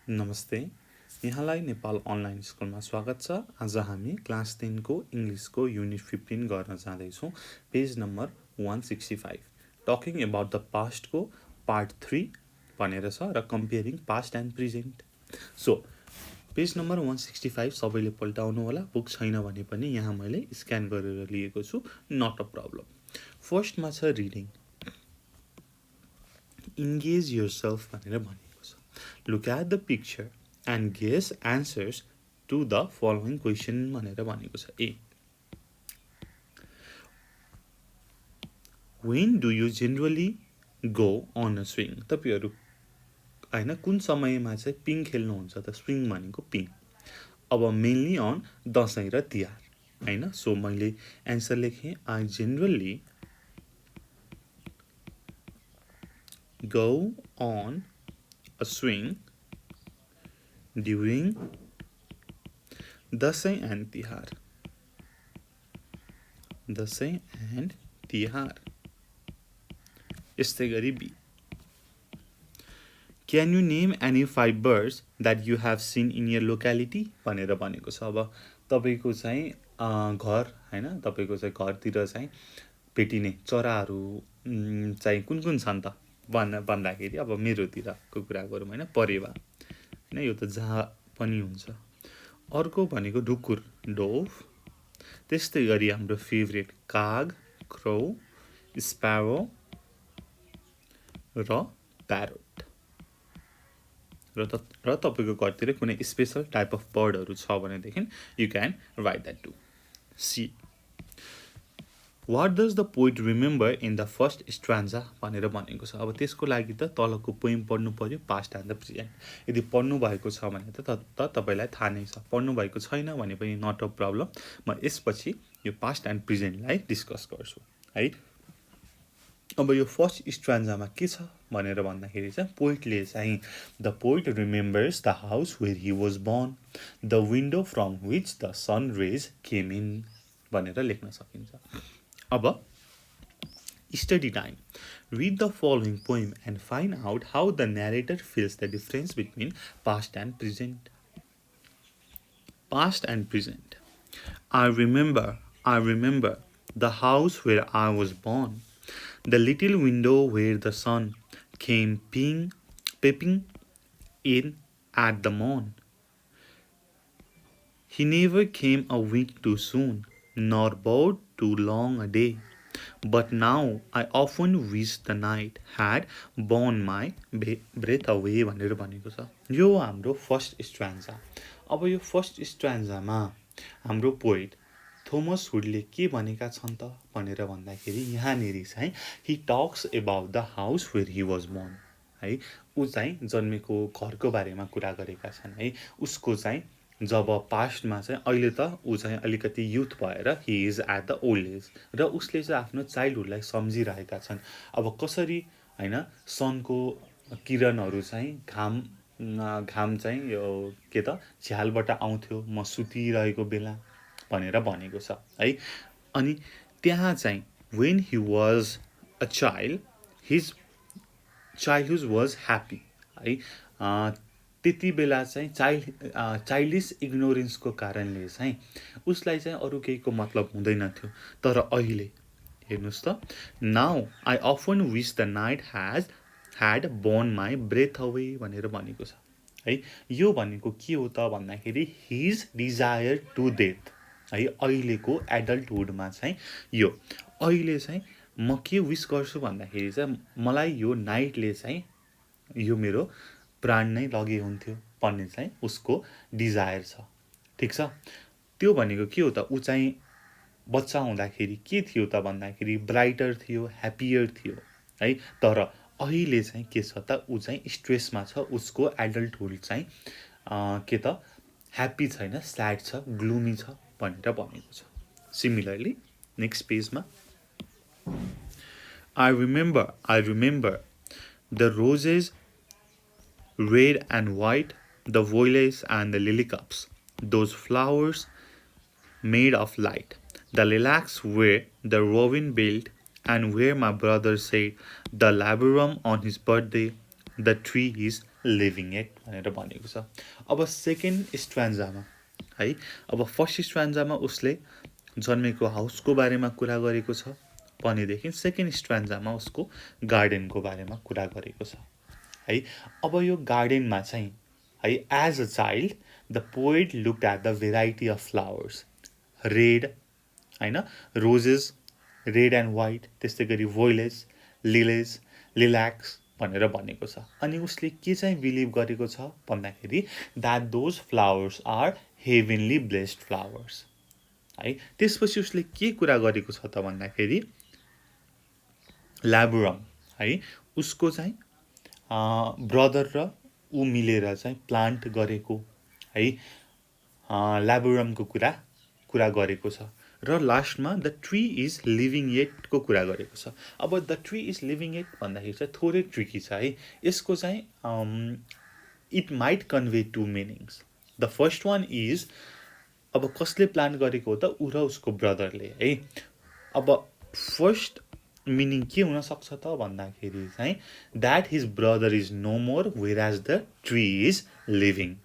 नमस्ते, यहाँलाई नेपाल अनलाइन स्कुलमा स्वागत छ। आज हामी क्लास 10 को इंग्लिशको युनिट 15 गर्न जाँदैछौँ। Page number 165 talking about the past को पार्ट 3 भनेर छ र comparing past and present. So page number 165 सबैले पल्टाउनु होला। बुक छैन भने पनि यहाँ मैले स्क्यान गरेर लिएको छु, नट अ प्रब्लम। फर्स्टमा छ रिडिङ। इन्गेज योरसेल्फ भनेर भनेको छ। Look at the picture and guess answers to the following question भनेर भनेको छ। A. When do you generally go on a swing? तपाईहरु हैन कुन समयमा चाहिँ पिङ खेल्नुहुन्छ त? स्विङ भनेको पिङ। अब मेनली अन दशैं र तिहार हैन। सो मैले आन्सर लेखेँ, I generally go on a swing during Dashain and Tihar. Dashain and Tihar. यस्तै गरी B. Can you name any 5 birds that you have seen in your locality? भनेर भनेको छ। अब तपाईको चाहिँ घर हैन, तपाईको चाहिँ घरतिर चाहिँ भेटिने चराहरू चाहिँ कुन कुन छन् त भन्दाखेरि अब मेरोतिरको कुरा गरौँ हैन, परेवा हैन, यो त जहाँ पनि हुन्छ। अर्को भनेको ढुकुर, डोभ। त्यस्तै गरी हाम्रो फेभरेट काग, क्रो, स्प्यारो र प्यारोट। र तपाईको घरतिर कुनै स्पेशल टाइप अफ बर्डहरू छ भनेदेखि you can write that too. See. What does the poet remember in the first stanza भनेर भनेको छ। अब त्यसको लागि त तलको पोइम पढ्नु पर्यो, पास्ट एन्ड द प्रेजेन्ट। यदि पढ्नु भएको छ भने त तपाईलाई थाहा नै छ, पढ्नु भएको छैन भने पनि नट अ प्रब्लम। म यसपछि यो पास्ट एन्ड प्रेजेन्टलाई डिस्कस गर्छु है। अब यो फर्स्ट स्ट्रान्जामा के छ भनेर भन्दाखेरि चाहिँ पोइटले चाहिँ the poet remembers the house where he was born, the window from which the sun rays came in भनेर लेख्न सकिन्छ। अब study time. Read the following poem and find out how the narrator feels the difference between past and present. Past and present. I remember the house where I was born, the little window where the sun came peeping in at the morn. He never came a week too soon, nor bowed too long a day. But now I often wish the night had borne my breath away भनेर भनेको छ। यो हाम्रो first स्ट्रान्जा। अब यो first स्ट्रान्जामा हाम्रो poet Thomas हुडले के भनेका छन् त भनेर भन्दाखेरि यहाँनेरि चाहिँ he talks about the house where he was born है। ऊ चाहिँ जन्मेको घरको बारेमा कुरा गरेका छन् है। उसको चाहिँ जब पास्टमा चाहिँ अहिले त ऊ चाहिँ अलिकति युथ भएर he is at the old age र उसले चाहिँ आफ्नो चाइल्डहुडलाई सम्झिरहेका छन्। अब कसरी हैन सनको किरणहरू चाहिँ घाम चाहिँ यो के त झ्यालबाट आउँथ्यो म सुतिरहेको बेला भनेर भनेको छ है। अनि त्यहाँ चाहिँ when he was a child his childhood was happy है। त्यति बेला चाहिँ चाइल्डिस इग्नोरेन्सको कारणले चाहिँ उसलाई चाहिँ अरू केहीको मतलब हुँदैन थियो। तर अहिले हेर्नुस् त, now I often wish the night had borne my breath away भनेर भनेको छ है। यो भनेको के हो त भन्दाखेरि हिज डिजायर टु डेथ है। अहिलेको एडल्टहुडमा चाहिँ यो अहिले चाहिँ म के विश गर्छु भन्दाखेरि चाहिँ मलाई यो नाइटले चाहिँ यो मेरो प्राण नै लगे हुन्थ्यो भन्ने चाहिँ उसको डिजायर छ। ठिक छ। त्यो भनेको के हो त, ऊ चाहिँ बच्चा हुँदाखेरि के थियो त भन्दाखेरि ब्राइटर थियो, ह्याप्पियर थियो है। तर अहिले चाहिँ के छ त, ऊ चाहिँ स्ट्रेसमा छ। उसको एडल्टहुड चाहिँ के त ह्याप्पी छैन, स्याड छ, ग्लुमी छ भनेर भनेको छ। सिमिलरली नेक्स्ट पेजमा I remember the roses red and white, the violets and the lily cups, those flowers made of light, the lilacs where the robin built, and where my brother said the laburnum on his birthday, the tree is living it भनेर भनेको छ। अब second स्ट्रान्जामा है, अब first स्ट्रान्जामा उसले जन्मेको हाउसको बारेमा कुरा गरेको छ भनेदेखि सेकेन्ड स्ट्रान्जामा उसको गार्डनको बारेमा कुरा गरेको छ है। अब यो गार्डनमा चाहिँ है, as a child the poet looked at the variety of flowers, red होइन, रोजेस रेड एन्ड वाइट, त्यस्तै गरी भोइलेज, लिलेज, लिल्याक्स भनेर भनेको छ। अनि उसले के चाहिँ बिलिभ गरेको छ भन्दाखेरि that those flowers are heavenly blessed flowers है। त्यसपछि उसले के कुरा गरेको छ त भन्दाखेरि ल्याबुरम है, उसको चाहिँ ब्रदर र ऊ मिलेर चाहिँ प्लान्ट गरेको है ल्याबुरमको कुरा गरेको छ। र लास्टमा द ट्री इज लिभिङ येटको कुरा गरेको छ। अब the tree is living yet भन्दाखेरि चाहिँ थोरै ट्रिकी छ है। यसको चाहिँ it might convey two meanings. The first one is अब कसले प्लान गरेको हो त, ऊ र उसको ब्रदरले है। अब फर्स्ट मिनिङ के हुनसक्छ त भन्दाखेरि चाहिँ that his brother is no more whereas the tree is living,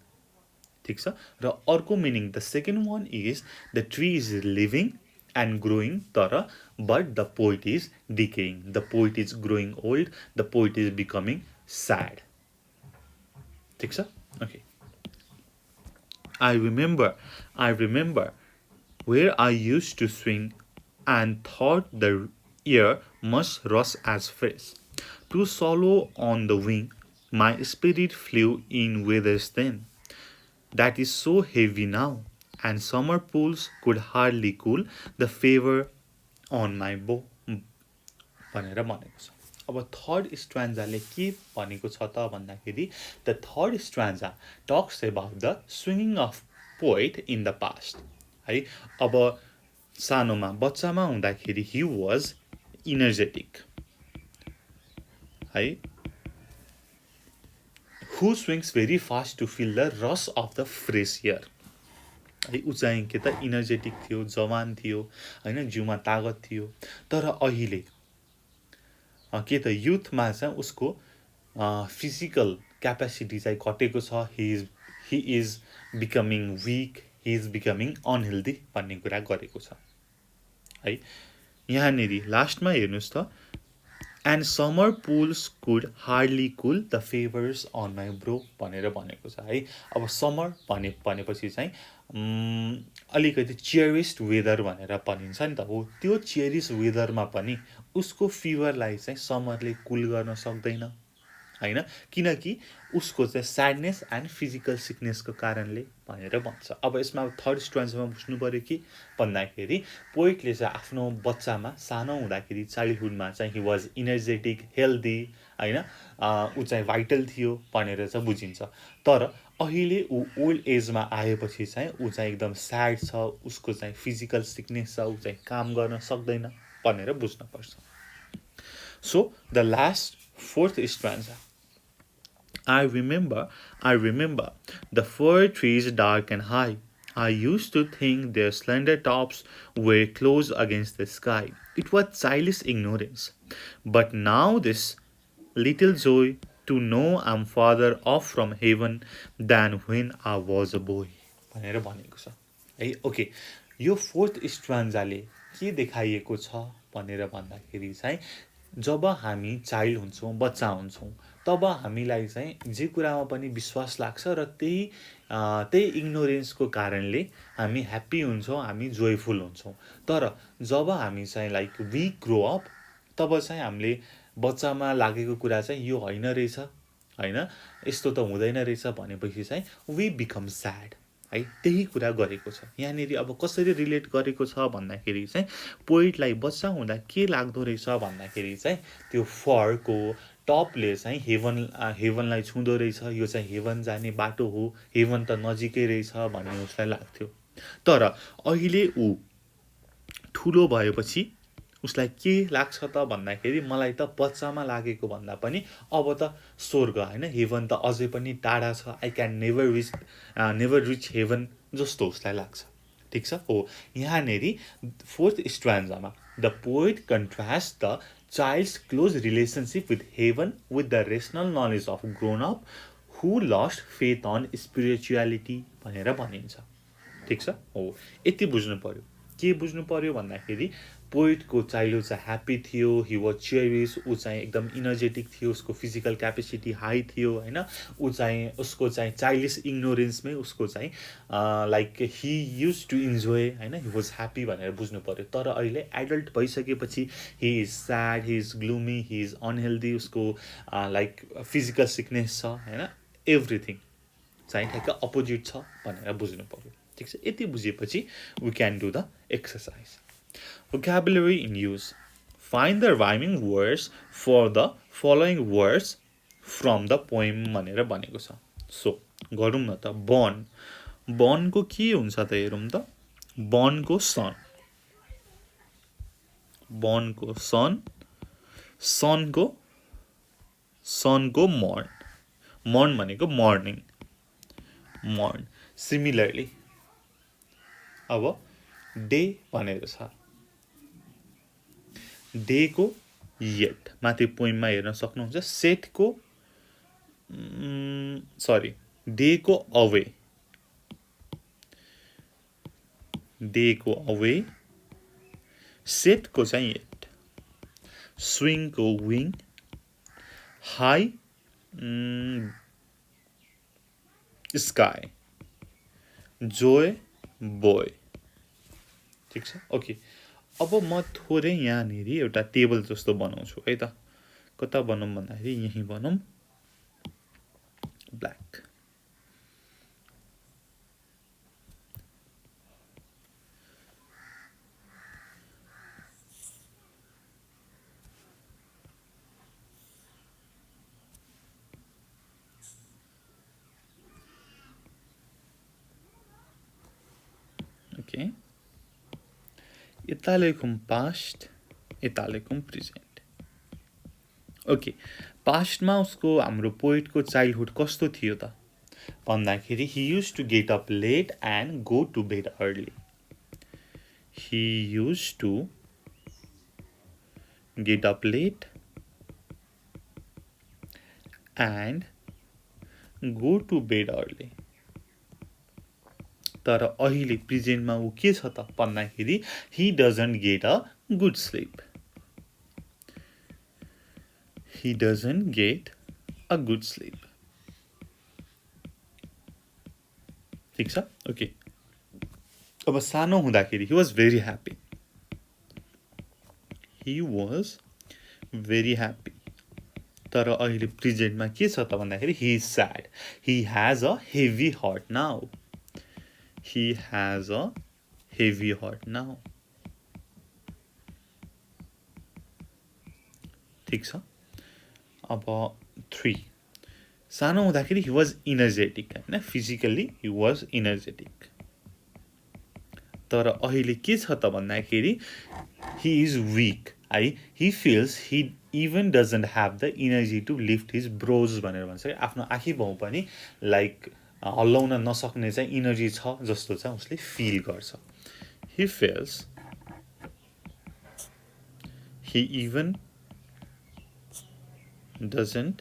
ठिक छ। र अर्को meaning the second one is the tree is living and growing, तर but the poet is decaying, the poet is growing old, the poet is becoming sad, ठिक छ। Okay, I remember where I used to swing and thought the air must rush as fresh. To swallow on the wing, my spirit flew in weathers then. That is so heavy now, and summer pools could hardly cool the fever on my bow. भनेर भनेको छ। अब third स्ट्रान्जाले के भनेको छ त भन्दाखेरि the third stanza talks about the swinging of poet in the past है। अब सानोमा बच्चामा हुँदाखेरि हि वाज इनर्जेटिक है, who swings very fast to feel the rush of the fresh air है। ऊ चाहिँ के त इनर्जेटिक थियो, जवान थियो होइन, जिउमा तागत थियो। तर अहिले के त युथमा चाहिँ उसको फिजिकल क्यापेसिटी चाहिँ घटेको छ। He is becoming weak, he is becoming unhealthy भन्ने कुरा गरेको छ है। यहाँनिर लास्टमा हेर्नुहोस् त, and summer pools could hardly cool the fevers on my brow भनेर भनेको छ है। अब समर भनेपछि चाहिँ अलिकति चियरिस्ट वेदर भनेर भनिन्छ नि त, हो त्यो चियरिस्ट वेदरमा पनि उसको फिभरलाई चाहिँ समरले कुल गर्न सक्दैन होइन, किनकि उसको चाहिँ स्याडनेस एन्ड फिजिकल सिकनेसको कारणले भनेर भन्छ। अब यसमा थर्ड स्ट्रान्जामा बुझ्नु पऱ्यो कि भन्दाखेरि पोइटले चाहिँ आफ्नो बच्चामा सानो हुँदाखेरि चाइल्डहुडमा चाहिँ हि वाज इनर्जेटिक, हेल्दी होइन, ऊ चाहिँ भाइटल थियो भनेर चाहिँ बुझिन्छ। तर अहिले ऊ ओल्ड एजमा आएपछि चाहिँ ऊ चाहिँ एकदम स्याड छ, उसको चाहिँ फिजिकल सिकनेस छ, ऊ चाहिँ काम गर्न सक्दैन भनेर बुझ्नुपर्छ। So the last fourth stanza, I remember the fir trees dark and high. I used to think their slender tops were close against the sky. It was childish ignorance. But now this little joy to know I'm farther off from heaven than when I was a boy. भनेर भनेको छ है। Okay, यो fourth स्ट्रान्जाले के देखाइएको छ भनेर भन्दाखेरि चाहिँ जब हामी चाइल्ड हुन्छौँ, बच्चा हुन्छौँ, तब हामीलाई चाहिँ जे कुरामा पनि विश्वास लाग्छ र त्यही इग्नोरेन्सको कारणले हामी ह्याप्पी हुन्छौँ, हामी जोयफुल हुन्छौँ। तर जब हामी चाहिँ लाइक वी ग्रो अप, तब चाहिँ हामीले बच्चामा लागेको कुरा चाहिँ यो होइन रहेछ होइन, यस्तो त हुँदैन रहेछ भनेपछि चाहिँ वी बिकम स्याड है। त्यही कुरा गरेको छ यहाँनिर। अब कसरी रिलेट गरेको छ भन्दाखेरि चाहिँ पोइटलाई बच्चा हुँदा के लाग्दो रहेछ भन्दाखेरि चाहिँ त्यो फरको टपले चाहिँ हेभनलाई छुँदो रहेछ, यो चाहिँ हेभन जाने बाटो हो, हेभन त नजिकै रहेछ भन्ने उसलाई लाग्थ्यो। तर अहिले ऊ ठुलो भएपछि उसलाई के लाग्छ त भन्दाखेरि मलाई त बच्चामा लागेको भन्दा पनि अब त स्वर्ग होइन, हेभन त अझै पनि टाढा छ, I can never reach heaven जस्तो उसलाई लाग्छ, ठिक छ। हो यहाँनिर फोर्थ स्ट्रान्जामा the poet contrast the child's close relationship with heaven with the rational knowledge of grown up who lost faith on spirituality भनेर भनिन्छ ठीक छ हो यति बुझ्नु पर्यो के बुझ्नु पर्यो भन्दाखेरि पोइटको चाइल्डहुड चाहिँ ह्याप्पी थियो ही वाज चेरिस ऊ चाहिँ एकदम इनर्जेटिक थियो उसको फिजिकल क्यापेसिटी हाई थियो हैन ऊ चाहिँ उसको चाहिँ चाइल्डिस इग्नोरेन्समै उसको चाहिँ like he used to enjoy हैन ही वाज ह्याप्पी भनेर बुझ्नु पर्यो तर अहिले एडल्ट भइसकेपछि he is sad he is gloomy he is unhealthy उसको लाइक फिजिकल सिकनेस छ हैन एभ्रिथिङ चाहिँ ठ्याक्क अपोजिट छ भनेर बुझ्नु पर्यो ठीक छ यति बुझेपछि we can do the exercise vocabulary in use find the rhyming words for the following words from the poem भनेर भनेको छ सो गरौँ न त born को के हुन्छ त हेरौँ त born को son को morn भनेको morn similarly अब day भनेको छ डे को येट माथि पोइममा हेर्न सक्नुहुन्छ सेट को डे को अवे सेट को चाहिँ येट स्विङ को wing high sky Joy boy ठीक छ ओके अब म थोरै यहाँनेरि एउटा टेबल जस्तो बनाउँछु है त कता बनाऊँ भन्दाखेरि यही बनाऊँ ब्ल्याक ओके यता लेखौँ पास्ट यता लेखौँ प्रेजेन्ट ओके पास्टमा उसको हाम्रो पोइटको चाइल्डहुड कस्तो थियो त भन्दाखेरि he used to get up late and go to bed early he used to get up late and go to bed early तर अहिले प्रेजेन्टमा ऊ के छ त भन्दाखेरि he doesn't get a good sleep ठीक छ ओके अब सानो हुँदाखेरि he was very happy तर अहिले प्रेजेन्टमा के छ त भन्दाखेरि he is sad he has a heavy heart now ठीक छ अब 3 सानो हुँदाखेरि he was energetic हैन फिजिकली he was energetic तर अहिले के छ त भन्दाखेरि he is weak है he feels he even doesn't have the energy to lift his brows भनेर भन्छ के आफ्नो आँखी भाउ पनि लाइक हल्लाउन नसक्ने चाहिँ इनर्जी छ जस्तो चाहिँ उसले फिल गर्छ he feels he even doesn't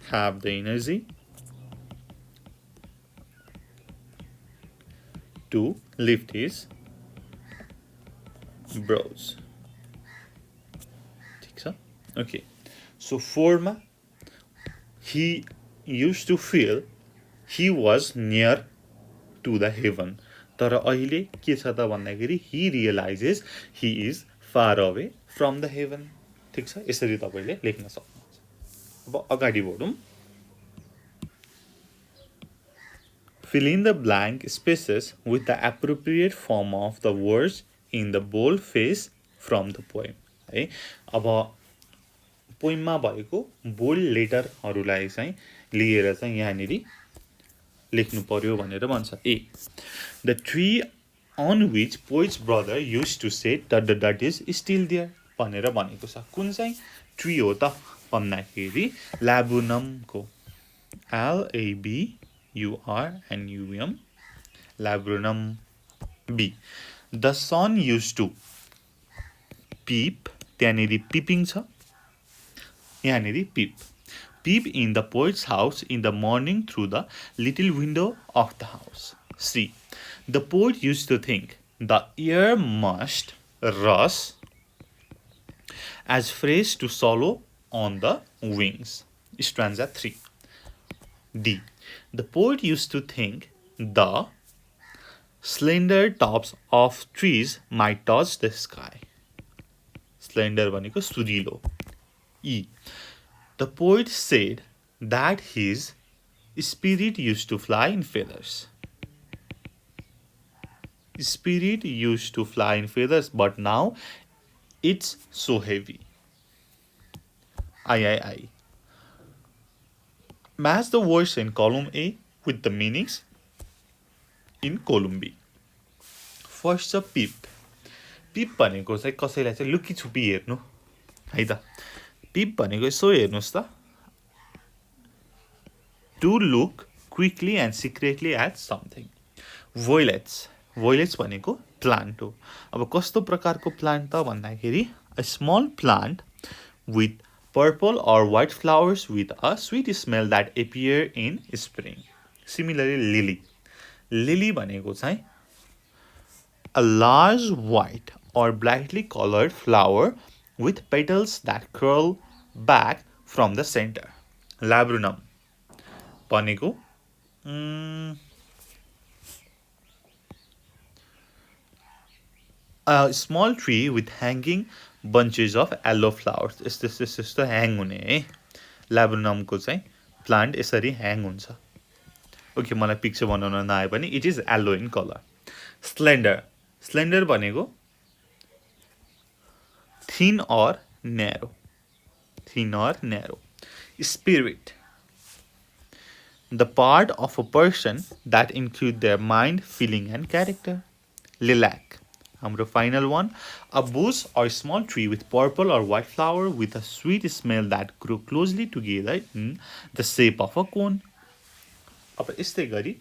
have the energy to lift his brows ठीक छ okay so 4 मा he used to feel he was near to the heaven तर अहिले के छ त भन्दाखेरि he realizes he is far away from the heaven ठीक छ यसरी तपाईले लेख्न सक्नुहुन्छ अब अगाडि बढौं fill in the blank spaces with the appropriate form of the words in the bold face from the poem है अब पोइममा भएको बोल्ड लेटरहरूलाई चाहिँ लिएर चाहिँ यहाँनेरि लेख्नु पर्यो भनेर भन्छ a the tree on which poet's brother used to say that is still there भनेर भनेको छ कुन चाहिँ ट्री हो त भन्दाखेरि ल्याबुनमको LABURNUM ल्याबुनम B the sun used to peep त्यहाँनेरि पिपिङ छ यहाँनेरि पिप peep in the poet's house in the morning through the little window of the house. C. The poet used to think the air must rush as fresh to swallow on the wings. Stanza 3. D. The poet used to think the slender tops of trees might touch the sky. Slender भनेको सुरिलो. E. The poet said that his spirit used to fly in feathers. Spirit used to fly in feathers, but now it's so heavy. I. Match the words in column A with the meanings in column B. First छ peep. Peep भनेको चाहिँ कसैलाई चाहिँ लुकी छुपी हेर्नु है त. Peep भनेको यसो हेर्नुस् त. To look quickly and secretly at something. Violets. Violets भनेको plant हो. अब कस्तो प्रकारको plant त भन्दाखेरि a small plant with purple or white flowers with a sweet smell that appear in spring. Similarly, lily. Lily भनेको चाहिँ a large white or brightly colored flower with petals that curl back from the center. Laburnum भनेको a small tree with hanging bunches of yellow flowers. यस्तो hang हुने है. ल्याब्रुनमको चाहिँ plant यसरी hang हुन्छ. Okay, मलाई पिक्चर बनाउन नआए पनि it is yellow in colour. Slender. Slender भनेको थिन और न्यारो. थिन और narrow. Spirit. The part of a person that include their mind, feeling and character. Lilac. Our final one, a bush or small tree with purple or white flower with a sweet smell that grow closely together in the shape of a cone. अब यस्तै गरी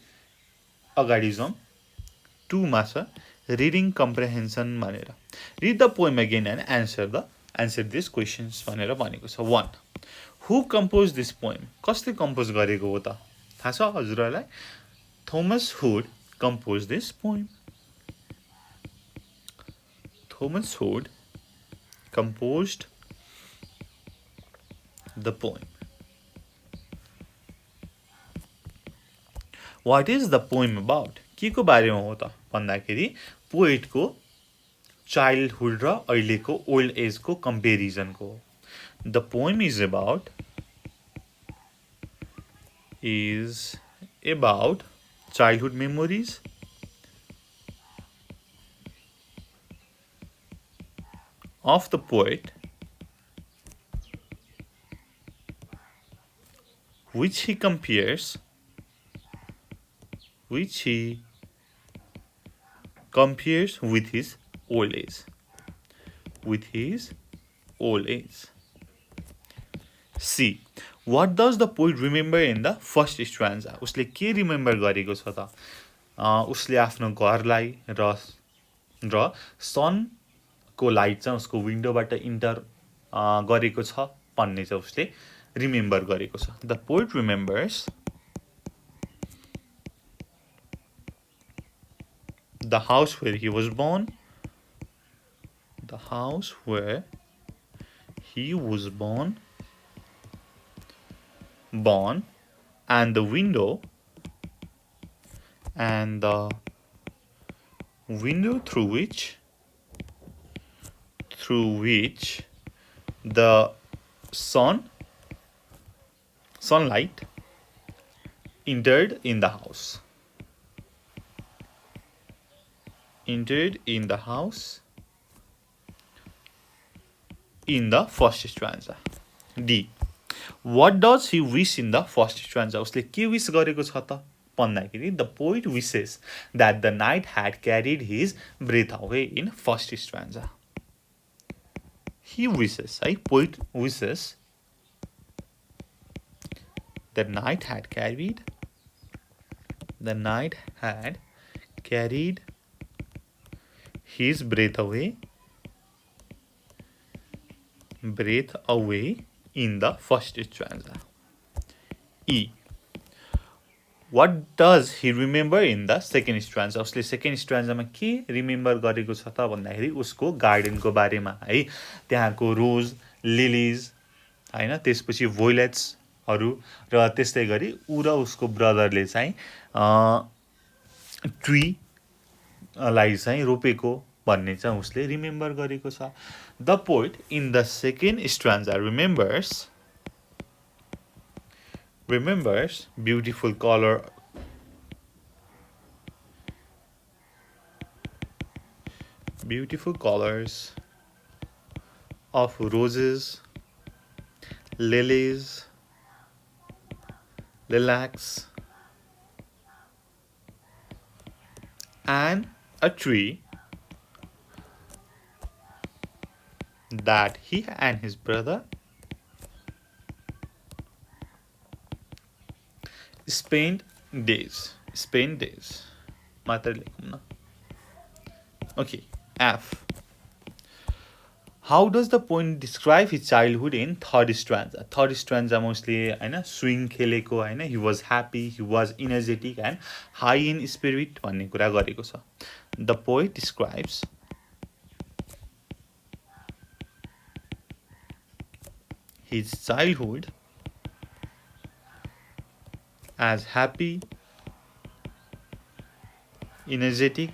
अगाडि जाउँ. 2 मा छ reading comprehension भनेर. Read the poem again and answer these questions भनेर भनेको छ. 1. Who composed this poem? कसले कम्पोज गरेको हो त? थाहा छ हजुरहरूलाई? Thomas Hood composed this poem. Thomas Hood composed the poem. What is the poem about? के को बारेमा हो त भन्दाखेरि पोएटको चाइल्डहुड र अहिलेको ओल्ड एजको कम्पेरिजनको हो. The poem is about childhood memories of the poet which he compares with his old age. C. What does the poet remember in the first stanza? उसले के रिमेम्बर गरेको छ त? उसले आफ्नो घरलाई र सनको लाइट चाहिँ उसको विन्डोबाट इन्टर गरेको छ भन्ने चाहिँ उसले रिमेम्बर गरेको छ. The poet remembers the house where he was born. The house where he was born and the window through which the sunlight entered in the house. In the first stanza. D. What does he wish in the first stanza? उसले के wish गरेको छ त भन्दाखेरि the poet wishes that the night had carried his breath away in first stanza. He wishes, है, poet wishes the night had carried his breath away in the first stanza. E. What does he remember in the second stanza? उसले second स्ट्रान्जामा के remember गरेको छ त भन्दाखेरि उसको गार्डनको बारेमा है, त्यहाँको रोज, लिलिज हैन, त्यसपछि भोइलेट्सहरू र त्यस्तै गरी ऊ र उसको ब्रदरले चाहिँ ट्रीलाई चाहिँ रोपेको भन्ने चाहिँ उसले रिमेम्बर गरेको छ. The poet in the second stanza remembers beautiful colors of roses, lilies, lilacs, and a tree that he and his brother spent days. मात्र लेखौँ न. Okay, F. How does the poem describe his childhood in third stanza? Third stanza mostly हैन swing खेलेको हैन, he was happy, he was energetic and high in spirit भन्ने कुरा गरेको छ. The poet describes his childhood as happy, energetic,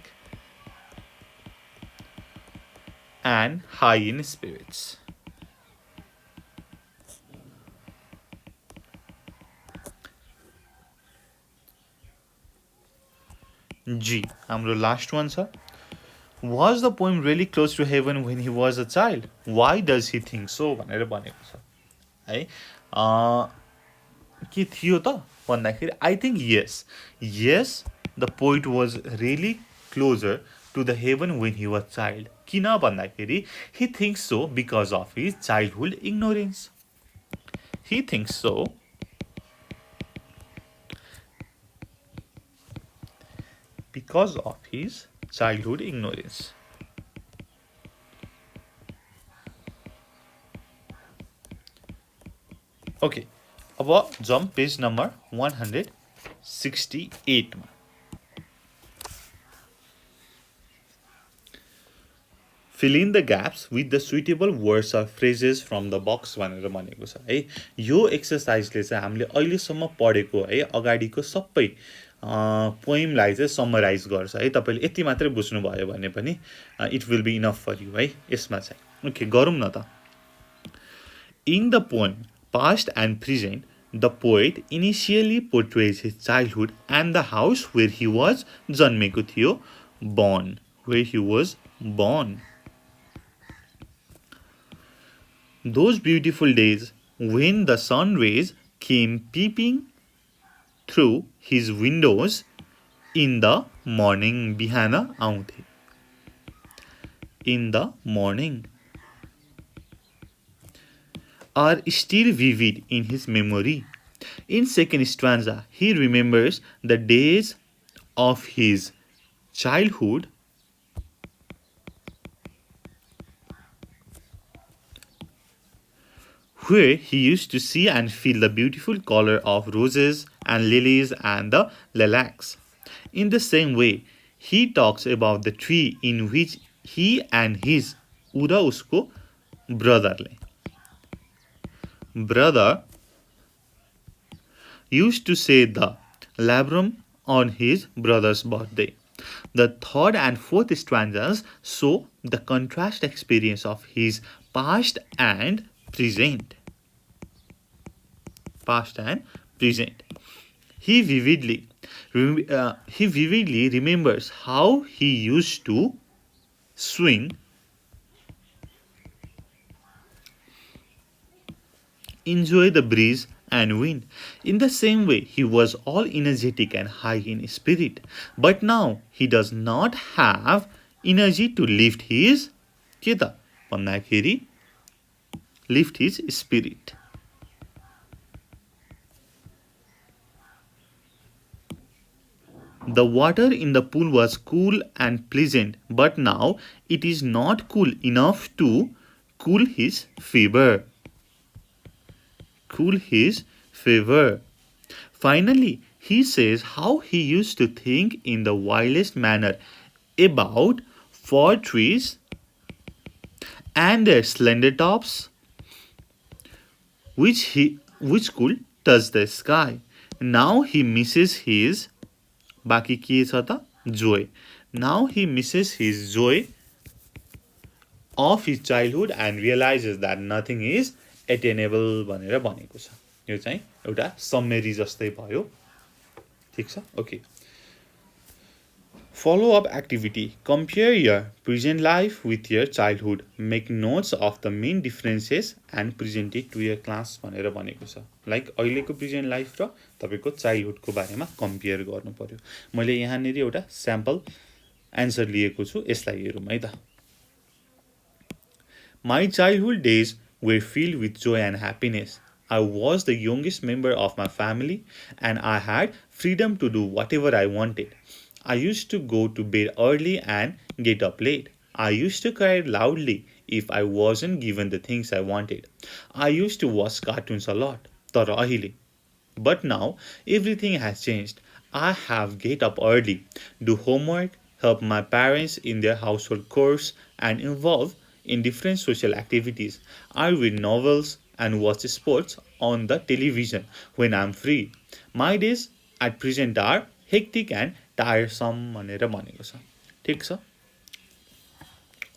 and high in spirits. G. हाम्रो last one छ. Was the poem really close to heaven when he was a child? Why does he think so? भनेर भनेको छ है. के थियो त भन्दाखेरि I think yes, the poet was really closer to the heaven when he was child. किन भन्दाखेरि he thinks so because of his childhood ignorance. He thinks so because of his childhood ignorance. Okay, अब jump page number 168 मा. Fill in the gaps with the suitable words or phrases from the box भनेर भनेको छ है. यो एक्सरसाइजले चाहिँ हामीले अहिलेसम्म पढेको है अगाडिको सबै पोइमलाई चाहिँ समराइज गर्छ है. तपाईले यति मात्रै बुझ्नु भयो भने पनि it will be enough for you है यसमा चाहिँ. ओके, गरौँ न त. In the poem Past and present, the poet initially portrays his childhood and the house where he was जन्मेको थियो, where he was born. Those beautiful days when the sun rays came peeping through his windows in the morning, बिहान आउँथे. In the morning are still vivid in his memory. In second stanza, he remembers the days of his childhood where he used to see and feel the beautiful color of roses and lilies and the lilacs. In the same way, he talks about the tree in which he and his ura usko brother used to say the labrum on his brother's birthday. The third and fourth stanzas show the contrast experience of his past and present. He vividly remembers how he used to swing, enjoy the breeze and wind. In the same way, he was all energetic and high in spirit. But now he does not have energy to lift his spirit. The water in the pool was cool and pleasant, but now it is not cool enough to cool his fever. Finally, he says how he used to think in the wildest manner about fir trees and their slender tops, which could touch the sky. Now he misses his बाँकी के छ त joy. Now he misses his joy of his childhood and realizes that nothing is attainable भनेर भनेको छ. यो चाहिँ एउटा समरी जस्तै भयो. ठीक छ? Okay. Follow-up activity. Compare your present life with your childhood. Make notes of the main differences and present it to your class भनेर भनेको छ. लाइक अहिलेको प्रेजेन्ट लाइफ र तपाईको चाइल्डहुडको बारेमा कम्पेयर गर्नु पर्यो. मैले यहाँनेर एउटा स्याम्पल एन्सर लिएको छु. यसलाई हेरौँ है त. My childhood days were filled with joy and happiness. I was the youngest member of my family and I had freedom to do whatever I wanted. I used to go to bed early and get up late. I used to cry loudly if I wasn't given the things I wanted. I used to watch cartoons a lot. तर अहिले. But now, everything has changed. I have get up early, do homework, help my parents in their household chores, and involve in different social activities. I read novels and watch sports on the television when I'm free. My days at present are hectic and tiresome भनेर भनेको छ. ठीक छ?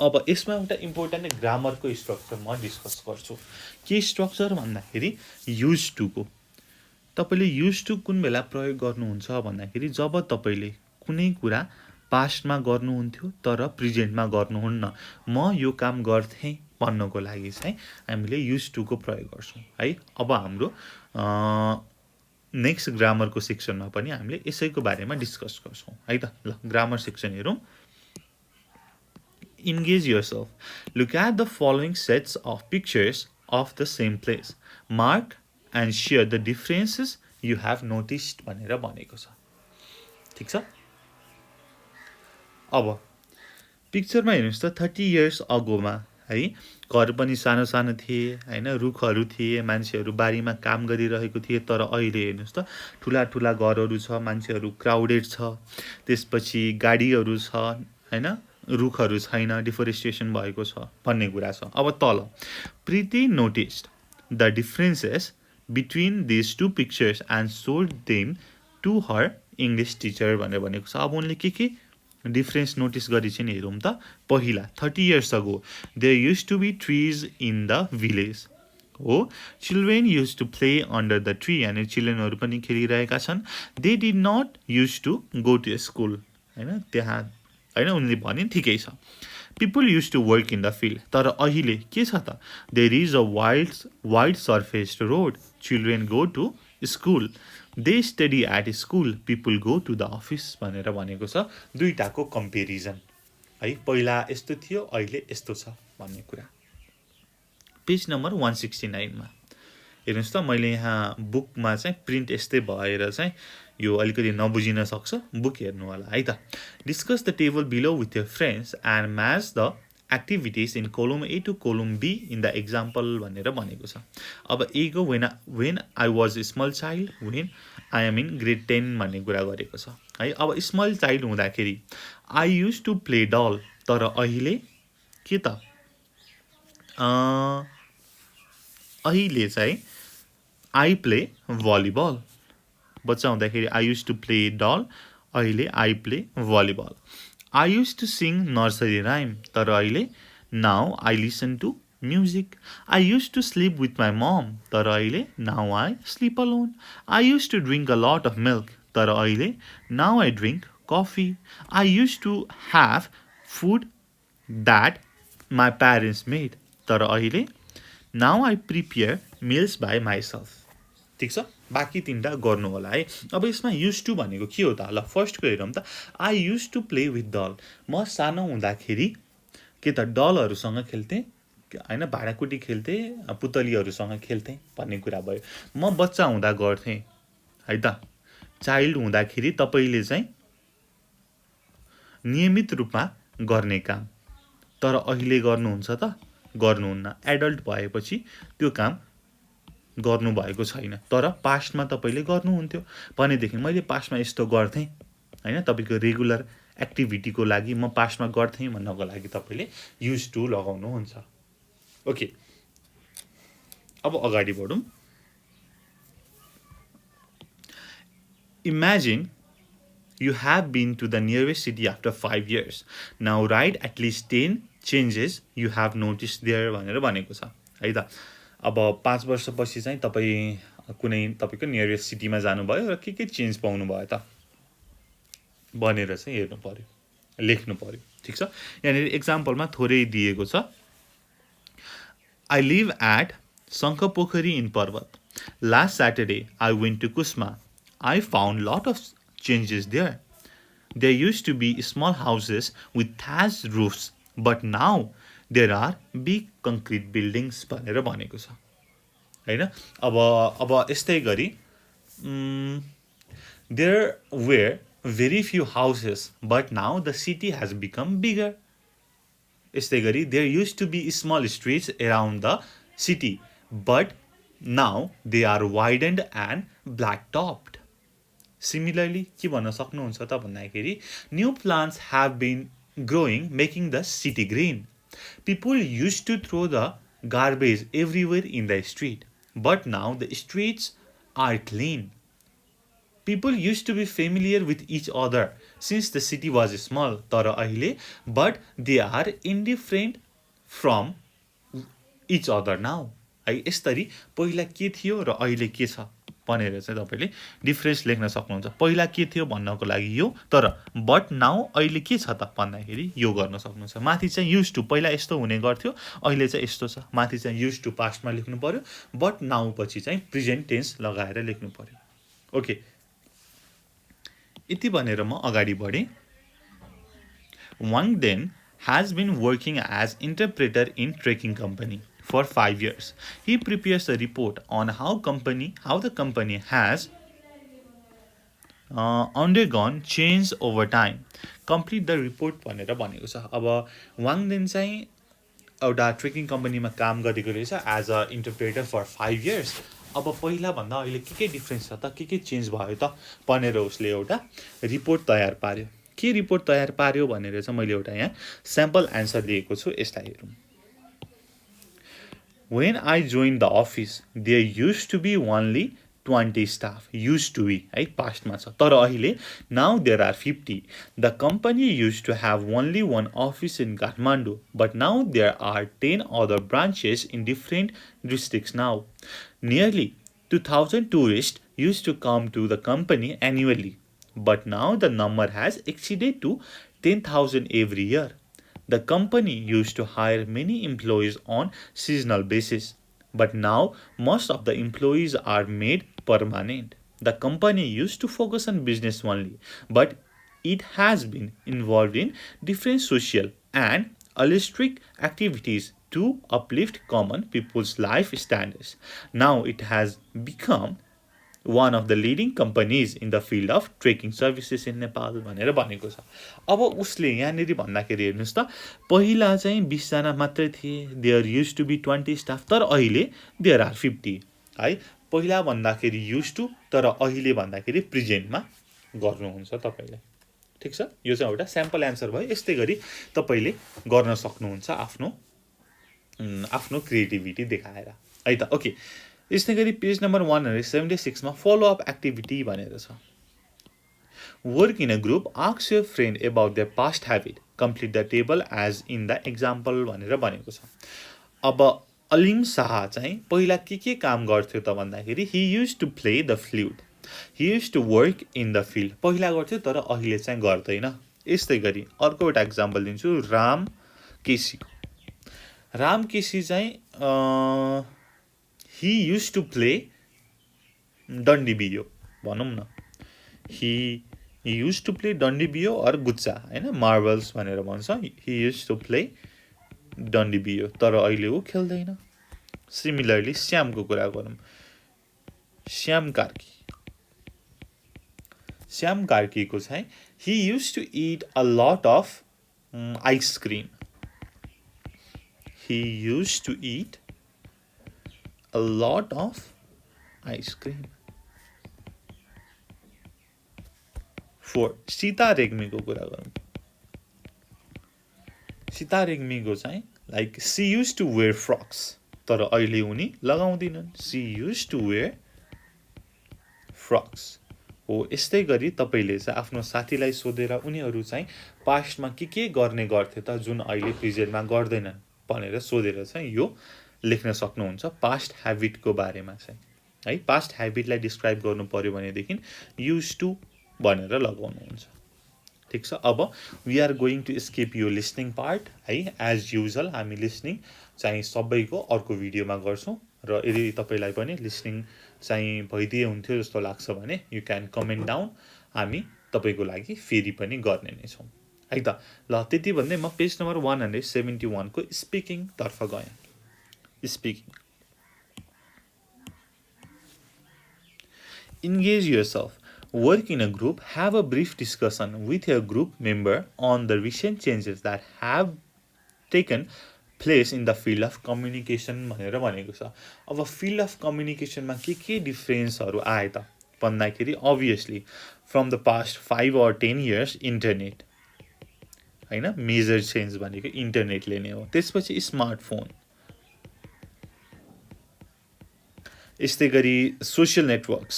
अब यसमा एउटा important ग्रामरको structure म discuss गर्छु. के स्ट्रक्चर भन्दाखेरि युज टु को. तपाईले युज टु कुन बेला प्रयोग गर्नुहुन्छ भन्दाखेरि जब तपाईले कुनै कुरा पास्टमा गर्नुहुन्थ्यो तर प्रेजेन्टमा गर्नुहुन्न. म यो काम गर्थे भन्नको लागि चाहिँ हामीले युज टु को प्रयोग गर्छौं है. अब हाम्रो नेक्स्ट ग्रामरको सेक्सनमा पनि हामीले यसैको बारेमा डिस्कस गर्छौं है त. ल ग्रामर सेक्सन हेरौं. Engage yourself. Look at the following sets of pictures of the same place. Mark and share the differences you have noticed भनेर भनेको छ. ठीक छ? अब पिक्चरमा हेर्नुस् त 30 years ago मा है घर पनि सानो सानो थिए हैन. रुखहरू थिए, मान्छेहरू बारीमा काम गरिरहेको थिए. तर अहिले हेर्नुस् त ठुला ठुला घरहरू छ, मान्छेहरू क्राउडेड छ, त्यसपछि गाडीहरू छ हैन, रुखहरू छैन, डिफोरेस्टेसन भएको छ भन्ने कुरा छ. अब तल Preeti noticed the differences between this two pictures and sold them to her English teacher भनेर भनेको छ. अब उनले के डिफरेन्स नोटिस गरी चाहिँ हेरौँ त. पहिला 30 years ago there used to be trees in the village. हो, children used to play under the tree and चिल्ड्रेनहरू पनि खेलिरहेका छन्. they did not used to go to school हैन. त्यहाँ हैन उनले भने ठिकै छ. people used to work in the field. तर अहिले के छ त? there is a wide surfaced road. children go to school. they study at school. people go to the office भनेर भनेको छ. दुईटाको कम्पेरिजन है. पहिला यस्तो थियो, अहिले यस्तो छ भन्ने कुरा. पेज नम्बर 169 मा हेर्नुस् त. मैले यहाँ बुकमा चाहिँ प्रिन्ट यस्तै भएर चाहिँ यो अलिकति नबुझिन सक्छ. बुक हेर्नु होला है त. Discuss the table below with your friends and match the activities in column A to column B in the example भनेर भनेको छ. अब A को when I was a small child, when I am in grade 10 भन्ने कुरा गरेको छ है. अब स्मल चाइल्ड हुँदाखेरि I used to play doll. तर अहिले के त? अहिले चाहिँ I play volleyball. बच्चा हुँदाखेरि I used to play doll. अहिले I play volleyball. I used to sing nursery rhyme. तर अहिले now I listen to music. I used to sleep with my mom. तर अहिले now I sleep alone. I used to drink a lot of milk. तर अहिले now I drink coffee. I used to have food that my parents made. तर अहिले now I prepare meals by myself. ठीक छ? बाँकी तीनटा गर्नु होला है. अब यसमा युज टु भनेको के हो त? ल फर्स्टको हेरौँ त. I used to play with doll. म सानो हुँदाखेरि के त डलहरूसँग खेल्थेँ हैन, भाँडाकुटी खेल्थेँ, पुतलीहरूसँग खेल्थेँ भन्ने कुरा भयो. म बच्चा हुँदा गर्थेँ है त. चाइल्ड हुँदाखेरि तपाईले चाहिँ नियमित रूपमा गर्ने काम. तर अहिले गर्नुहुन्छ त? गर्नुहुन्न. एडल्ट भएपछि त्यो काम गर्नुभएको छैन, तर पास्टमा तपाईँले गर्नुहुन्थ्यो भनेदेखि मैले पास्टमा यस्तो गर्थेँ होइन, तपाईँको रेगुलर एक्टिभिटीको लागि म पास्टमा गर्थेँ भन्नको लागि तपाईँले युज टु लगाउनुहुन्छ। ओके, अब अगाडि बढौँ। Imagine you have been to the nearest city after 5 years. Now write at least 10 changes you have noticed there भनेर भनेको छ है त। अब 5 वर्षपछि चाहिँ तपाईँ कुनै तपाईँको नियरेस्ट सिटीमा जानुभयो र के चेन्ज पाउनु भयो त भनेर चाहिँ हेर्नु पर्यो, लेख्नु पर्यो। ठिक छ, यहाँनिर एक्जाम्पलमा थोरै दिएको छ। I live at 𝘂𝗂𝗂𝗶𝗃 in Parbat. Last Saturday I went to 𝘂𝗂𝗂𝗃. I found lot of changes there. There used to be small houses with thatched roofs, but now there are big concrete buildings भनेर भनेको छ हैन। अब यस्तै गरी there were very few houses, but now the city has become bigger. यस्तै गरी there used to be small streets around the city, but now they are widened and black-topped. Similarly, के भन्न सक्नुहुन्छ त भन्दाखेरि new plants have been growing, making the city green. People used to throw the garbage everywhere in the street, but now the streets are clean. People used to be familiar with each other since the city was small, तर अहिले but they are indifferent from each other now. है, यसरी पहिला के थियो र अहिले के छ भनेर चाहिँ तपाईले डिफरेन्स लेख्न सक्नुहुन्छ। पहिला के थियो भन्नको लागि यो, तर बट नाउ अहिले के छ त भन्दाखेरि यो गर्न सक्नुहुन्छ। माथि चाहिँ युज टु पहिला यस्तो हुने गर्थ्यो, अहिले चाहिँ यस्तो छ। माथि चाहिँ युज टु पास्टमा लेख्नु पर्यो, बट नाउ पछि चाहिँ प्रेजेन्ट टेन्स लगाएर लेख्नु पर्यो। ओके, यति भनेर म अगाडि बढेँ। Wang then has been working as interpreter in trekking company for 5 years. He prepares a report on how the company has undergone change over time. Complete the report भनेर भनेको छ। अब वाङ देन चाहिँ एउटा ट्रेकिङ कम्पनीमा काम गरेको रहेछ as a interpreter for 5 years। अब पहिला भन्दा अहिले के डिफरेन्स छ त, के चेन्ज भयो त भनेर उसले एउटा रिपोर्ट तयार पार्यो। के रिपोर्ट तयार पार्यो भनेर चाहिँ मैले एउटा यहाँ स्याम्पल एन्सर दिएको छु, यसलाई हेरौँ। When I joined the office, there used to be only 20 staff. Used to be, है, पास्टमा छ, तर अहिले now there are 50. The company used to have only one office in Kathmandu, but now there are 10 other branches in different districts now. Nearly 2,000 tourists used to come to the company annually, but now the number has exceeded to 10,000 every year. The company used to hire many employees on seasonal basis, but now most of the employees are made permanent. The company used to focus on business only, but it has been involved in different social and altruistic activities to uplift common people's life standards. Now it has become one of the leading companies in the field of trekking services in Nepal भनेर भनेको छ। अब उसले यहाँनिर भन्दाखेरि हेर्नुहोस् त, पहिला चाहिँ 20 जना मात्रै थिए, there used to be 20 staff, तर अहिले देयर आर 50 है। पहिला भन्दाखेरि युज टु, तर अहिले भन्दाखेरि प्रेजेन्टमा गर्नुहुन्छ तपाईले। ठिक छ, यो चाहिँ एउटा स्याम्पल एन्सर भयो। यस्तै गरी तपाईले गर्न सक्नुहुन्छ आफ्नो क्रिएटिभिटी देखाएर है त। ओके, यस्तै गरी पेज नम्बर 176 मा फलो अप एक्टिभिटी भनेर छ। Work in a group, ask your friend about their past habit, complete the table as in the example भनेर भनेको छ। अब अलिम शाह चाहिँ पहिला के काम गर्थ्यो त भन्दाखेरि he used to play the flute, he used to work in the field. पहिला गर्थ्यो तर अहिले चाहिँ गर्दैन। यस्तै गरी अर्को एउटा एक्जाम्पल दिन्छु, राम केसी चाहिँ he used to play डन्डी बियो भनौँ न, he used to play डन्डी बियो और गुच्चा हैन, मार्बल्स भनेर भन्छ। he used to play डन्डी बियो, तर अहिले ऊ खेल्दैन। सिमिलरली श्यामको कुरा गरौँ, श्याम कार्कीको चाहिँ he used to eat a lot of ice cream. He used to eat a lot of ice cream. 4 Sita रेग्मीको कुरा गरौँ। सीता रेग्मीको चाहिँ like she used to wear frocks, तर अहिले उनी लगाउँदिनन्। She used to wear frocks हो। यस्तै गरी तपाईले चाहिँ आफ्नो साथीलाई सोधेर उनीहरू चाहिँ पास्टमा के गर्ने गर्थे त जुन अहिले प्रेजेन्टमा गर्दैनन् भनेर सोधेर चाहिँ यो लेख्न सक्नुहुन्छ पास्ट ह्याबिटको बारेमा चाहिँ है। पास्ट ह्याबिटलाई डिस्क्राइब गर्नु पर्यो भनेदेखि युज टु भनेर लगाउनुहुन्छ। ठीक छ। अब we are going to skip यो लिसनिङ पार्ट है। एज युजुअल हामी लिसनिङ चाहिँ सबैको अर्को भिडियोमा गर्छौँ र यदि तपाईलाई पनि लिसनिङ चाहिँ भइदिए हुन्थ्यो जस्तो लाग्छ भने यु क्यान कमेन्ट डाउन, हामी तपाईको लागि फेरि पनि गर्ने नै छौँ है त। ल त्यति भन्दै म पेज नम्बर 171 को स्पिकिङ तर्फ गएँ। Speaking. Engage yourself. Work in a group. Have a brief discussion with your group member on the recent changes that have taken place in the field of communication भनेर भनेको छ। अब field of communication मा के डिफरेन्सहरू आए त भन्दाखेरि obviously from the past 5 or 10 years internet हैन, मेजर चेन्ज भनेको इन्टरनेटले नै हो। त्यसपछि स्मार्टफोन, यस्तै गरी सोशल नेटवर्क्स,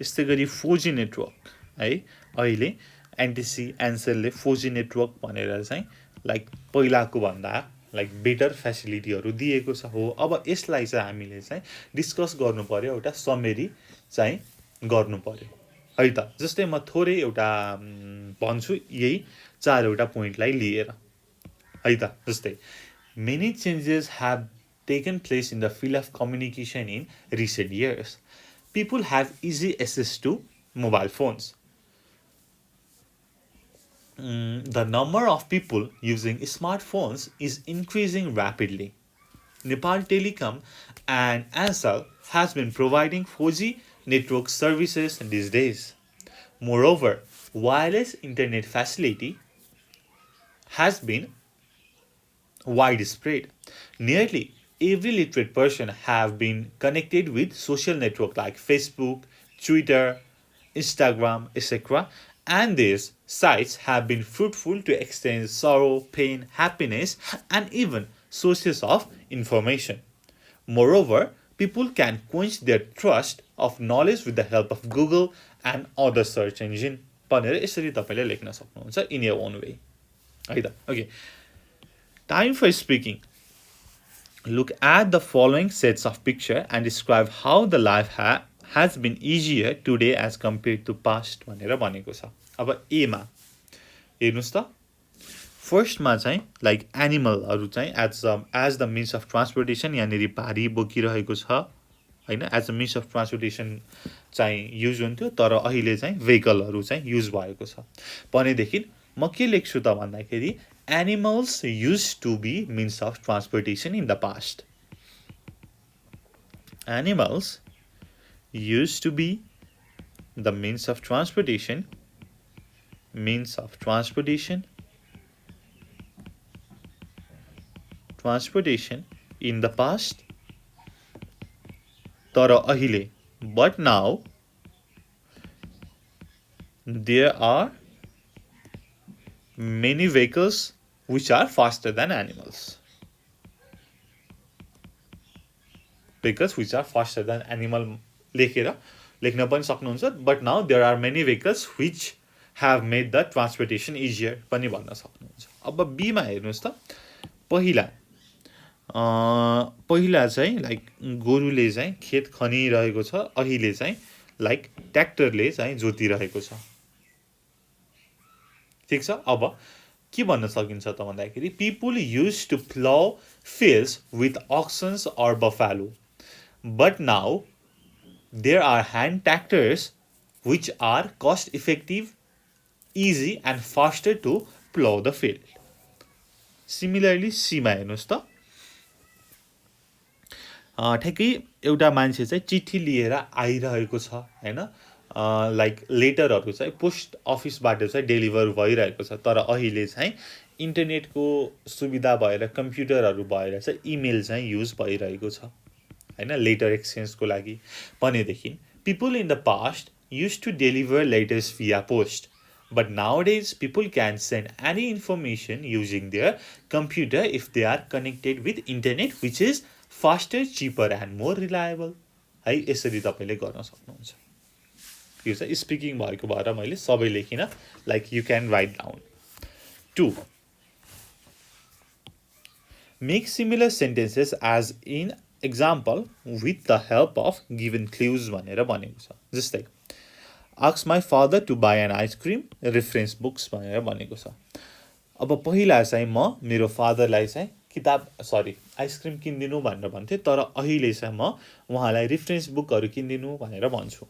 यस्तै गरी 4G नेटवर्क है। अहिले एनटिसी एन्सेलले 4G नेटवर्क भनेर चाहिँ लाइक पहिलाको भन्दा लाइक बेटर फेसिलिटीहरू दिएको छ हो। अब यसलाई चाहिँ हामीले चाहिँ डिस्कस गर्नु पर्यो, एउटा समरी चाहिँ गर्नु पर्यो है त। जस्तै म थोरै एउटा भन्छु यही 4वटा पोइन्टलाई लिएर है त। जस्तै many changes have taken place in the field of communication in recent years. People have easy access to mobile phones. The number of people using smartphones is increasing rapidly. Nepal Telecom and Ansel has been providing 4G network services these days. Moreover, wireless internet facility has been widespread. Nearly every literate person have been connected with social network like Facebook, Twitter, Instagram, etc. And these sites have been fruitful to exchange sorrow, pain, happiness, and even sources of information. Moreover, people can quench their thirst of knowledge with the help of Google and other search engine. भनेर यसरी तपाईले लेख्न सक्नुहुन्छ in your own way है त। Okay. Time for speaking. Look at the following sets of picture and describe how the life has been easier today as compared to past भनेर भनेको छ। अब ए मा हेर्नुस् त, फर्स्टमा चाहिँ लाइक एनिमलहरू चाहिँ as the means of transportation यहाँनिर भारी बोकिरहेको छ हैन। As a means of transportation चाहिँ युज हुन्थ्यो, तर अहिले चाहिँ भेहिकलहरू चाहिँ युज भएको छ भनेदेखि म के लेख्छु त भन्दाखेरि animals used to be means of transportation in the past. Animals used to be the means of transportation in the past. तर अहिले, but now there are many vehicles which are faster than animals. Vehicles which are faster than animal लेख्न पनि सक्नुहुन्छ, but now there are many vehicles which have made the transportation easier पनि भन्न सक्नुहुन्छ। अब be मा हेर्नुस् त, पहिला चाहिँ लाइक गोरुले चाहिँ खेत खनिरहेको छ, अहिले चाहिँ लाइक ट्र्याक्टरले चाहिँ जोतिरहेको छ। ठीक छ। अब के भन्न सकिन्छ त भन्दाखेरि people used to plow fields with oxen or buffalo, but now there are hand tractors which are cost effective, easy and faster to plow the field. Similarly C मा हेर्नुस् त, ठ्याक्कै एउटा मान्छे चाहिँ चिठी लिएर आइरहेको छ हैन, लाइक लेटरहरू चाहिँ पोस्ट अफिसबाट चाहिँ डेलिभर भइरहेको छ, तर अहिले चाहिँ इन्टरनेटको सुविधा भएर कम्प्युटरहरू भएर चाहिँ इमेल चाहिँ युज भइरहेको छ हैन लेटर एक्सचेन्जको लागि भनेदेखि people in the past used to deliver letters via post but nowadays people can send any information using their computer if they are connected with internet which is faster cheaper and more reliable है यसरी तपाईले गर्न सक्नुहुन्छ यो चाहिँ speaking भएको भएर मैले सबै लेखिन like you can write down 2 make similar sentences as in example with the help of given clues भनेर भनेको छ जस्तै ask my father to buy an ice cream reference books भनेर भनेको छ अब पहिला चाहिँ म मेरो फादरलाई चाहिँ किताब सरी आइसक्रिम किनिदिनु भनेर भन्थे तर अहिले चाहिँ म उहाँलाई रेफरेन्स बुकहरू किनिदिनु भनेर भन्छु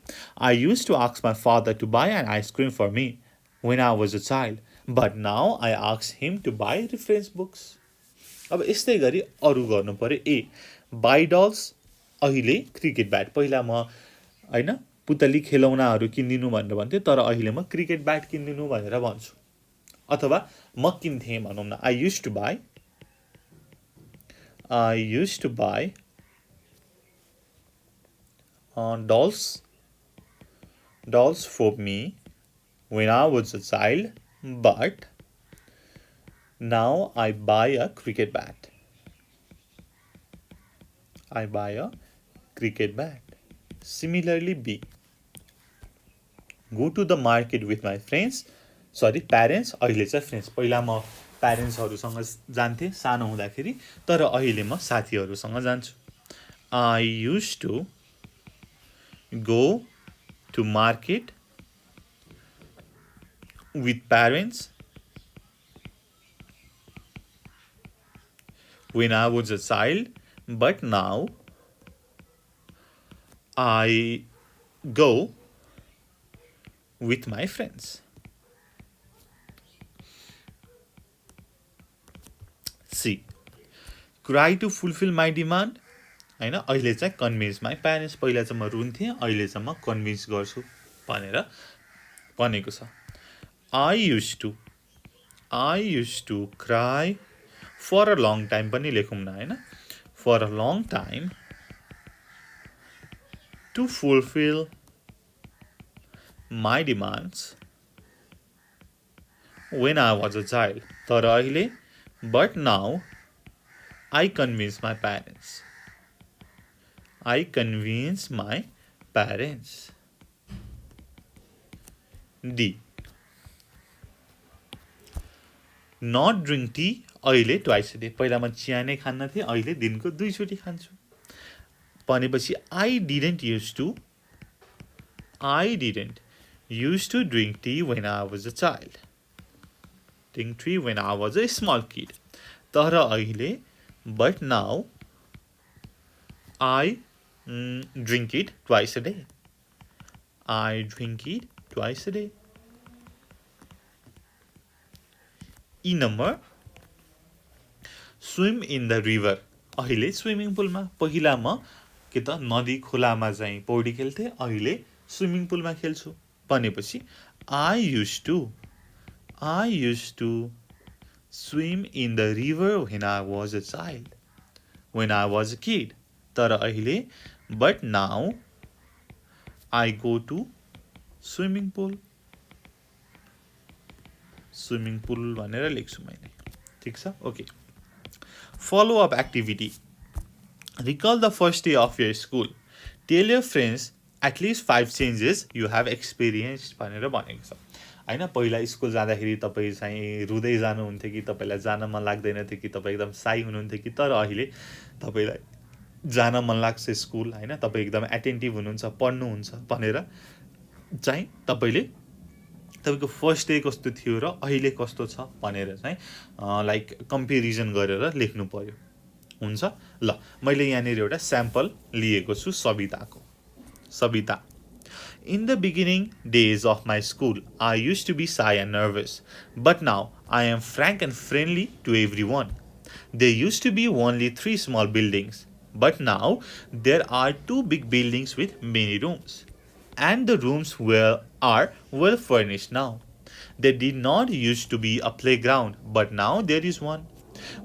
I used to ask my father to buy an ice cream for me when I was a child but now I ask him to buy reference books अब यस्तै गरी अरु गर्नु पर्यो ए बाई डल्स अहिले क्रिकेट ब्याट पहिला म हैन पुतली खेलौनाहरू किनिदिनु भनेर भन्थे तर अहिले म क्रिकेट ब्याट किनिदिनु भनेर भन्छु अथवा म किन्थे भनौं न I used to buy dolls for me when I was a child but now I buy a cricket bat. I buy a cricket bat. Similarly, B. Go to the market with my friends. Sorry, parents. अहिले चाहिँ friends. पहिला म प्यारेन्ट्सहरुसँग जान्थे सानो हुँदाखेरि तर अहिले म साथीहरुसँग जान्छु. I used to go to market with parents when I was a child, but now I go with my friends. C. Cry to fulfill my demand. हैन अहिले चाहिँ कन्भिन्स माई प्यारेन्ट्स पहिला चाहिँ म रुन्थे अहिले चाहिँ म कन्भिन्स गर्छु भनेर भनेको छ I used to cry for a long time पनि लेखौं न हैन for a long time to fulfill my demands when I was a child तर अहिले but now I convince my parents D. Not drink tea अहिले twice a day पहिला म चिया नै खान्न थिए अहिले दिनको 2 चोटी खान्छु भनेपछि I didn't used to drink tea when I was a child drink tea when I was a small kid तर अहिले but now I drink it twice a day E number swim in the river अहिले swimming पुलमा पहिला म के त नदी खोलामा चाहिँ पौडी खेल्थे अहिले स्विमिङ पुलमा खेल्छु भनेपछि I used to swim in the river when I was a kid तर अहिले but now I go to swimming pool भनेर लेख्छु मैले ठीक छ okay follow up activity recall the first day of your school tell your friends at least 5 changes you have experienced भनेर भनेको छ हैन पहिला स्कुल जाँदाखेरि तपाई चाहिँ रुदै जानुहुन्थ्यो कि तपाईलाई जान मन लाग्दैन थियो कि तपाई एकदम साइ हुनुहुन्थ्यो कि तर अहिले तपाईलाई जान मन लाग्छ स्कुल हैन तपाई एकदम एटेन्टिभ हुनुहुन्छ पढ्नुहुन्छ भनेर चाहिँ तपाईले तपाईको फर्स्ट डे कस्तो थियो र अहिले कस्तो छ भनेर चाहिँ लाइक कम्पेरिजन गरेर लेख्नु पर्यो हुन्छ ल मैले यहाँ नेर एउटा स्याम्पल लिएको छु Sabita In the beginning days of my school, I used to be shy and nervous, but now I am frank and friendly to everyone. There used to be only 3 small buildings, but now there are 2 big buildings with many rooms, and the rooms are well furnished now. There did not used to be a playground, but now there is one.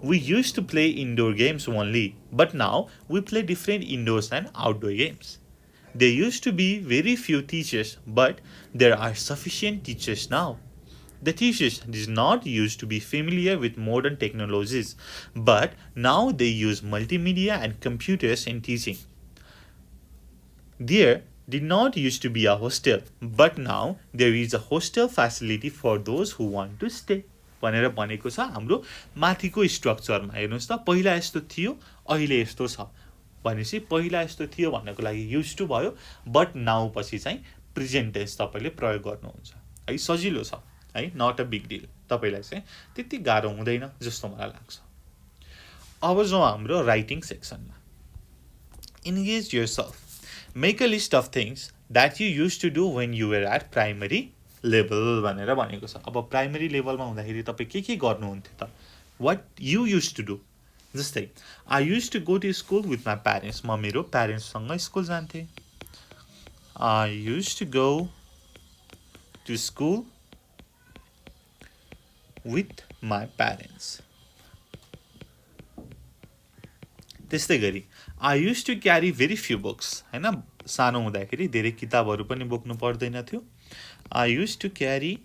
We used to play indoor games only, but now we play different indoors and outdoor games. There used to be very few teachers, but there are sufficient teachers now. The teachers did not used to be familiar with modern technologies, but now they use multimedia and computers in teaching. There did not used to be a hostel, but now there is a hostel facility for those who want to stay. भनेर भनेको छ हाम्रो माथिको स्ट्रक्चरमा। हेर्नुहोस् त, पहिला यस्तो थियो, अहिले यस्तो छ। भनेपछि पहिला यस्तो थियो भन्नको लागि युज टु भयो, बट नाउ पछि चाहिँ प्रेजेन्ट टेन्स तपाईँले प्रयोग गर्नुहुन्छ है। सजिलो छ है, नट अ बिग डिल। तपाईँलाई चाहिँ त्यति गाह्रो हुँदैन जस्तो मलाई लाग्छ। अब जाउँ हाम्रो writing सेक्सनमा। Engage yourself. Make a list of things that you used to do when you were at primary level भनेर भनेको छ। अब प्राइमरी लेभलमा हुँदाखेरि तपाईँ के गर्नुहुन्थ्यो त? What you used to do. जस्तै I used to go to school with my parents. म मेरो प्यारेन्ट्ससँग स्कुल जान्थेँ। I used to go to school with my parents. त्यस्तै गरी I used to carry very few books. हैन, सानो हुँदाखेरि धेरै किताबहरू पनि बोक्नु पर्दैन थियो। I used to carry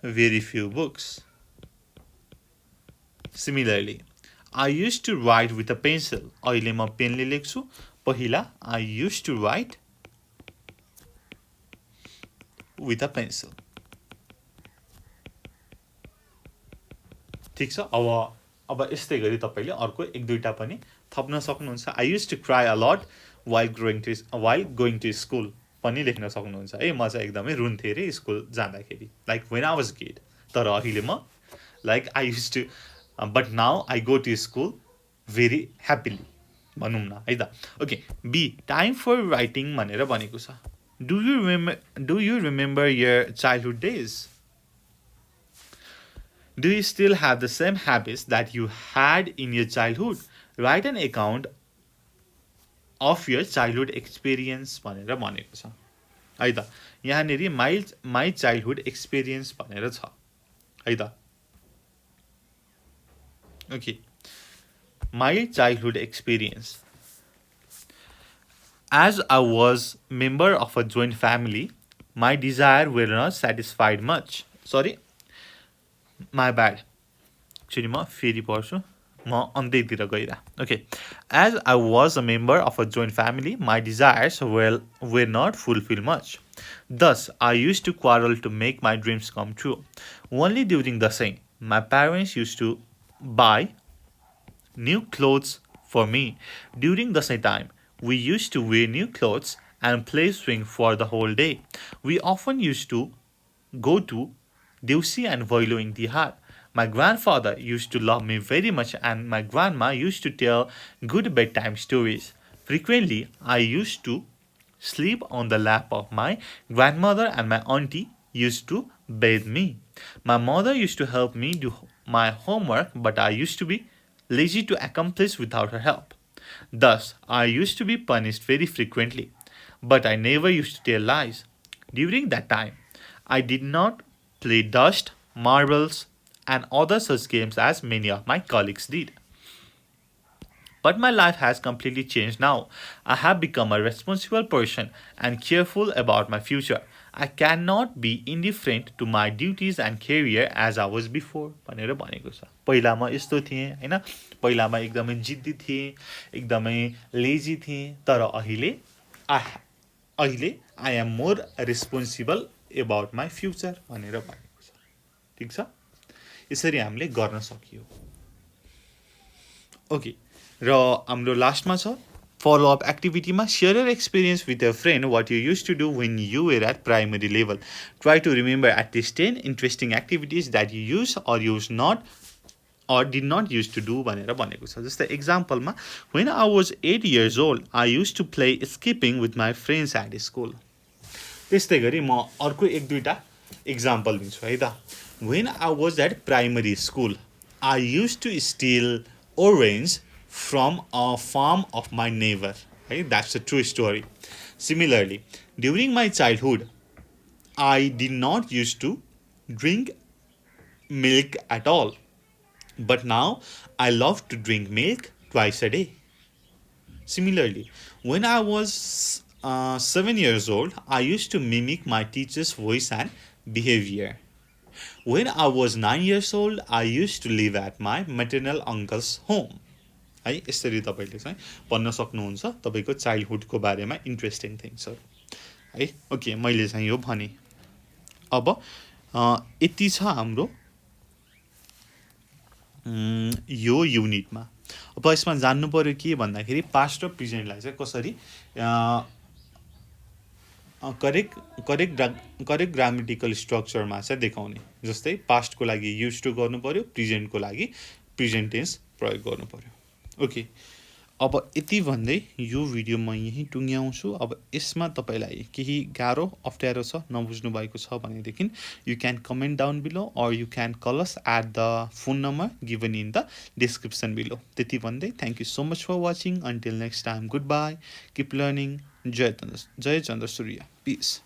very few books. Similarly, I used to write with a pencil. अहिले म पेनले लेख्छु, पहिला I used to write with a pencil. ठीक छ। अब यस्तै गरी तपाईले अर्को एक दुईटा पनि थप्न सक्नुहुन्छ। I used to cry a lot while going to school पनि लेख्न सक्नुहुन्छ है। म चाहिँ एकदमै रुन्थे रे स्कुल जाँदाखेरि, like when I was a kid। तर अहिले म like I used to but now I go to school very happily भनौँ न है त। Okay, B time for writing भनेर भनेको छ। Do you remember your childhood days? Do you still have the same habits that you had in your childhood? Write an account of your childhood experience भनेर भनेको छ है त। यहाँनेरि my childhood experience भनेर छ है त। Okay, my childhood experience. As I was member of a joint family, my desire were not satisfied much. Sorry, my bad. Actually, म फेरि पढ्छु, म अन्त्यतिर गइरा। Okay, as I was a member of a joint family, my desires were not fulfilled much. Thus, I used to quarrel to make my dreams come true. Only during the same, my parents used to buy new clothes for me. During the same time, we used to wear new clothes and play swing for the whole day. We often used to go to 𝘄𝗁𝘂𝗱𝗏 and v𝗨 in Tihar. My grandfather used to love me very much and my grandma used to tell good bedtime stories. Frequently, I used to sleep on the lap of my grandmother and my auntie used to bathe me. My mother used to help me do my homework, but I used to be lazy to accomplish without her help. Thus, I used to be punished very frequently, but I never used to tell lies. During that time, I did not play dust, marbles, and other such games as many of my colleagues did. But my life has completely changed now. I have become a responsible person and careful about my future. I cannot be indifferent to my duties and career as I was before. भनेर भनेको छ। पहिला म यस्तो थिएँ हैन, पहिला म एकदमै जिद्दी थिएँ, एकदमै लेजी थिएँ, तर अहिले I am more responsible about my future भनेर भनेको छ। ठीक छ, यसरी हामीले गर्न सकियो। ओके, र हाम्रो लास्टमा छ follow-up activity-ma, share your experience with your friend what you used to do when you were at primary level. Try to remember at least 10 interesting activities that you use or use not or did not used to do भनेर भनेको छ। जस्तै example-ma, when I was 8 years old, I used to play skipping with my friends at school. त्यस्तै गरी म अर्को एक दुईटा example दिन्छु है त। When I was at primary school, I used to steal orange from a farm of my neighbor. Right? That's a true story. Similarly, during my childhood, I did not used to drink milk at all. But now I love to drink milk twice a day. Similarly, when I was 7 years old, I used to mimic my teacher's voice and behavior. When I was 9 years old, I used to live at my maternal uncle's home. है यसरी तपाईँले चाहिँ पढ्न सक्नुहुन्छ तपाईँको चाइल्डहुडको बारेमा interesting थिङ्सहरू है. Okay, मैले चाहिँ यो भने. अब यति छ हाम्रो यो युनिटमा. अब यसमा जान्नु पर्यो के भन्दाखेरि पास्ट र प्रेजेन्टलाई चाहिँ कसरी करेक्ट ग्रामेटिकल स्ट्रक्चरमा चाहिँ देखाउने. जस्तै पास्टको लागि युज टु गर्नु पर्यो, प्रेजेन्टको लागि प्रेजेन्ट टेन्स प्रयोग गर्नु पर्यो. ओके, अब यति भन्दै यो भिडियो म यहीँ टुङ्ग्याउँछु. अब यसमा तपाईँलाई केही गाह्रो अप्ठ्यारो छ, नबुझ्नु भएको छ भनेदेखि you can comment down below or you can call us at the phone number given in the description below. त्यति भन्दै thank you so much for watching. Until next time, good bye, keep learning. Jai Chandra Surya. Piece.